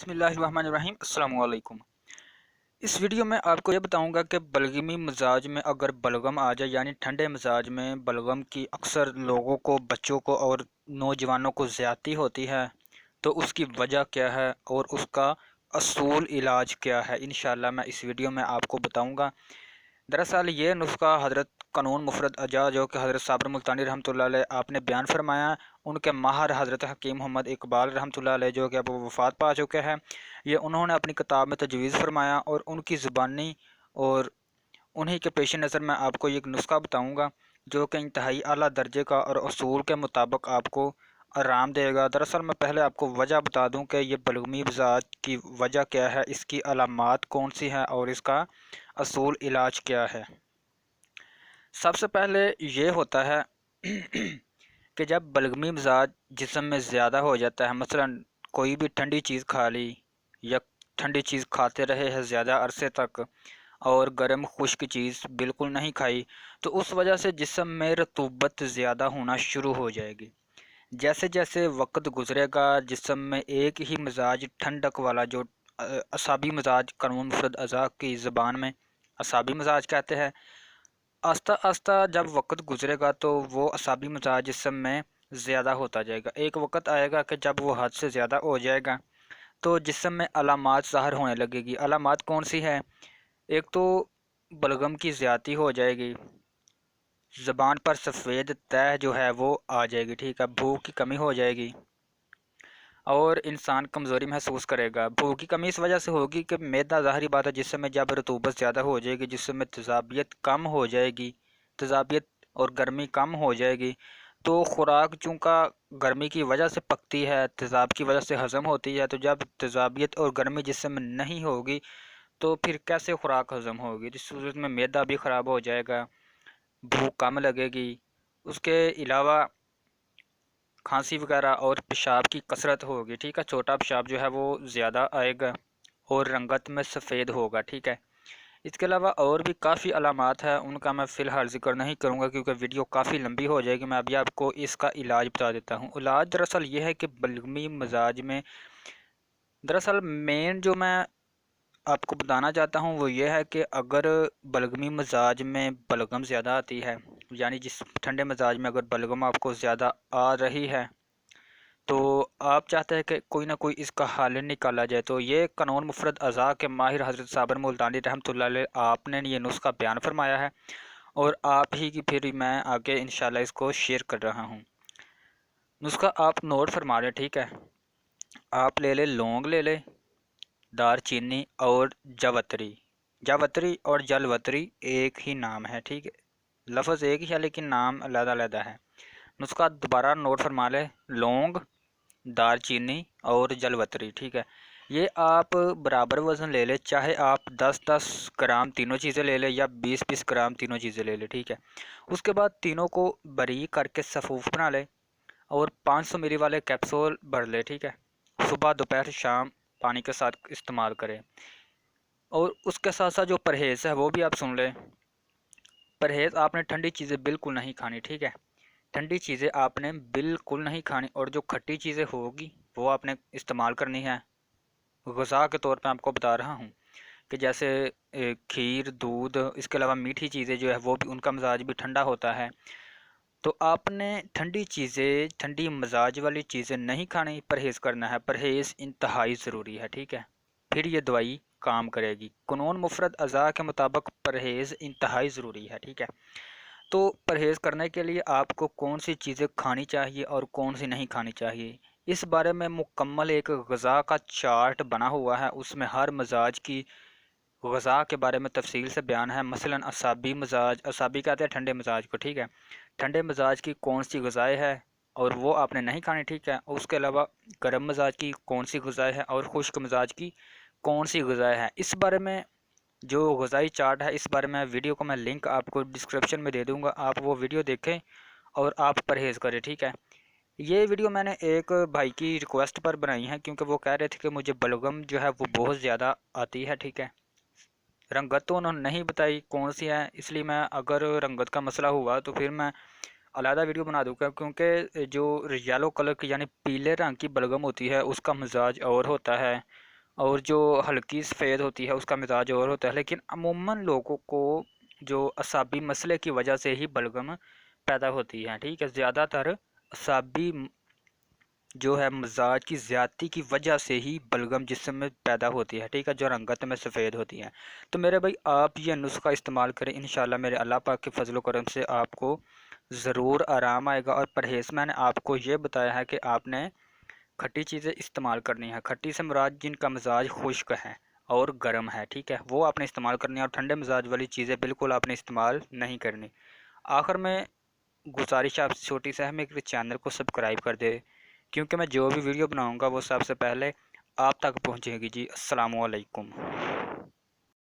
बिस्मिल्लाहिर्रहमानिर्रहीम। अस्सलाम वालेकुम। इस वीडियो में आपको ये बताऊंगा कि बलगमी मिजाज में अगर बलगम आ जाए, यानी ठंडे मिजाज में बलगम की अक्सर लोगों को, बच्चों को और नौजवानों को ज़्यादती होती है, तो उसकी वजह क्या है और उसका असूल इलाज क्या है, इंशाअल्लाह मैं इस वीडियो में आपको बताऊंगा। दरअसल ये नुस्खा हज़रत कानून मुफरद अजा जो कि हज़रत साबर मुल्तानी रहमतुल्लाह अलैह आपने बयान फरमाया, उनके माहर हज़रत हकीम मोहम्मद इकबाल रहमतुल्लाह अलैह जो कि अब वफ़ात पा चुके हैं, ये उन्होंने अपनी किताब में तजवीज़ फरमाया और उनकी ज़ुबानी और उन्हीं के पेश नज़र मैं आपको एक नुस्खा बताऊँगा जो कि इंतहाई आला दर्जे का और असूल के मुताबिक आपको आराम देगा। दरअसल मैं पहले आपको वजह बता दूं कि ये बलगमी मिजाज की वजह क्या है, इसकी अलामात कौन सी हैं और इसका असूल इलाज क्या है। सबसे पहले ये होता है कि जब बलगमी मिजाज जिस्म में ज़्यादा हो जाता है, मसलन कोई भी ठंडी चीज़ खा ली या ठंडी चीज़ खाते रहे हैं ज़्यादा अरसे तक और गर्म खुश्क चीज़ बिल्कुल नहीं खाई, तो उस वजह से जिस्म में रतूबत ज़्यादा होना शुरू हो जाएगी। जैसे जैसे वक्त गुजरेगा जिस्म में एक ही मिजाज ठंडक वाला जो असाबी मिजाज कानून मुफरद अज़ा की ज़बान में असाबी मिजाज कहते हैं, आस्ता आस्ता जब वक्त गुजरेगा तो वो असाबी मिजाज जिस्म में ज़्यादा होता जाएगा। एक वक्त आएगा कि जब वो हद से ज़्यादा हो जाएगा तो जिस्म में अलामात ज़ाहिर होने लगेगी। अलामात कौन सी है? एक तो बलगम की ज़्यादती हो जाएगी, ज़बान पर सफ़ेद तह जो है वो आ जाएगी, ठीक है, भूख की कमी हो जाएगी और इंसान कमज़ोरी महसूस करेगा। भूख की कमी इस वजह से होगी कि मैदा ज़ाहिरी बात है जिसमें जब रतूबत ज़्यादा हो जाएगी, जिसमें तेज़ाबियत कम हो जाएगी, तेज़ाबियत और गर्मी कम हो जाएगी, तो ख़ुराक चूँकि गर्मी की वजह से पकती है, तेज़ाब की वजह से हज़म होती है, तो जब तेज़ाबियत और गर्मी जिस्म में नहीं होगी तो फिर कैसे खुराक हज़म होगी? जिस सूरत में मैदा भी ख़राब हो जाएगा, भूख कम लगेगी। उसके अलावा खांसी वगैरह और पेशाब की कसरत होगी, ठीक है, छोटा पेशाब जो है वो ज़्यादा आएगा और रंगत में सफ़ेद होगा, ठीक है। इसके अलावा और भी काफ़ी अलामात है, उनका मैं फ़िलहाल ज़िक्र नहीं करूँगा क्योंकि वीडियो काफ़ी लंबी हो जाएगी। मैं अभी आपको इसका इलाज बता देता हूँ। इलाज दरअसल ये है कि बलगमी मिजाज में दरअसल मेन जो मैं आपको बताना चाहता हूँ वो ये है कि अगर बलगमी मिजाज में बलगम ज़्यादा आती है, यानी जिस ठंडे मिजाज में अगर बलगम आपको ज़्यादा आ रही है, तो आप चाहते हैं कि कोई ना कोई इसका हल निकाला जाए, तो ये कानून मुफरद अज़ा के माहिर हज़रत साबर मुल्तानी रहमतुल्लाह अलैह आपने ये नुस्खा बयान फरमाया है और आप ही की फिर मैं आगे इंशाल्लाह इसको शेयर कर रहा हूँ। नुस्खा आप नोट फरमा लें, ठीक है। आप ले लें, लौंग ले लें, दार चीनी और जावित्री। जावित्री और जलवत्री एक ही नाम है, ठीक है, लफ्ज़ एक ही है लेकिन नाम अलग-अलग है। नुस्खा दोबारा नोट फरमा लें, लौंग, दार चीनी और जलवत्री, ठीक है। ये आप बराबर वज़न ले लें, चाहे आप 10-10 ग्राम तीनों चीज़ें ले लें या 20-20 ग्राम तीनों चीज़ें ले लें, ठीक है। उसके बाद तीनों को बारीक करके सफ़ूफ बना लें और 500 मिली वाले कैप्सूल भर लें, ठीक है। सुबह दोपहर शाम पानी के साथ इस्तेमाल करें और उसके साथ साथ जो परहेज़ है वो भी आप सुन लें। परहेज़ आपने ठंडी चीज़ें बिल्कुल नहीं खानी, ठीक है, ठंडी चीज़ें आपने बिल्कुल नहीं खानी और जो खट्टी चीज़ें होगी वो आपने इस्तेमाल करनी है। ग़िज़ा के तौर पे आपको बता रहा हूँ कि जैसे खीर, दूध, इसके अलावा मीठी चीज़ें जो है वो भी उनका मिजाज भी ठंडा होता है, तो आपने ठंडी चीज़ें, ठंडी मिजाज वाली चीज़ें नहीं खानी, परहेज़ करना है। परहेज़ इंतहाई ज़रूरी है, ठीक है, फिर ये दवाई काम करेगी। कानून मुफरद अज़ा के मुताबिक परहेज़ इंतहाई ज़रूरी है, ठीक है। तो परहेज़ करने के लिए आपको कौन सी चीज़ें खानी चाहिए और कौन सी नहीं खानी चाहिए, इस बारे में मुकम्मल एक ग़िज़ा का चार्ट बना हुआ है। उसमें हर मिजाज की ग़िज़ा के बारे में तफसील से बयान है। मसलन असाबी मिजाज, असाबी कहते हैं ठंडे मिजाज को, ठीक है, ठंडे मिजाज की कौन सी ग़िज़ाएँ है और वो आपने नहीं खानी, ठीक है। उसके अलावा गर्म मिजाज की कौन सी ग़िज़ाएँ है और खुश्क मिजाज की कौन सी ग़िज़ाएँ हैं, इस बारे में जो ग़िज़ाई चार्ट है, इस बारे में वीडियो को मैं लिंक आपको डिस्क्रिप्शन में दे दूँगा, आप वो वीडियो देखें और आप परहेज़ करें, ठीक है। ये वीडियो मैंने एक भाई की रिक्वेस्ट पर बनाई है क्योंकि वो कह रहे थे कि मुझे बलगम जो है वो बहुत ज़्यादा आती है, ठीक है। रंगत तो उन्होंने नहीं बताई कौन सी है, इसलिए मैं अगर रंगत का मसला हुआ तो फिर मैं अलहदा वीडियो बना दूँगा, क्योंकि जो येलो कलर की यानी पीले रंग की बलगम होती है उसका मिजाज और होता है اور جو ہلکی سفید ہوتی ہے اس کا مزاج اور ہوتا ہے، لیکن عموماً لوگوں کو جو اعصابی مسئلے کی وجہ سے ہی بلغم پیدا ہوتی ہے، ٹھیک ہے، زیادہ تر اعصابی جو ہے مزاج کی زیادتی کی وجہ سے ہی بلغم جسم میں پیدا ہوتی ہے، ٹھیک ہے، جو رنگت میں سفید ہوتی ہے۔ تو میرے بھائی آپ یہ نسخہ استعمال کریں، انشاءاللہ میرے اللہ پاک کے فضل و کرم سے آپ کو ضرور آرام آئے گا۔ اور پرہیز میں نے آپ کو یہ بتایا ہے کہ آپ نے کھٹی چیزیں استعمال کرنی ہے، کھٹی سے مراد جن کا مزاج خشک ہے اور گرم ہے، ٹھیک ہے، وہ آپ نے استعمال کرنی ہے، اور ٹھنڈے مزاج والی چیزیں بالکل آپ نے استعمال نہیں کرنی۔ آخر میں گزارش آپ سے چھوٹی سا ہے، میرے چینل کو سبسکرائب کر دے، کیونکہ میں جو بھی ویڈیو بناؤں گا وہ سب سے پہلے آپ تک پہنچے گی جی۔ السلام علیکم۔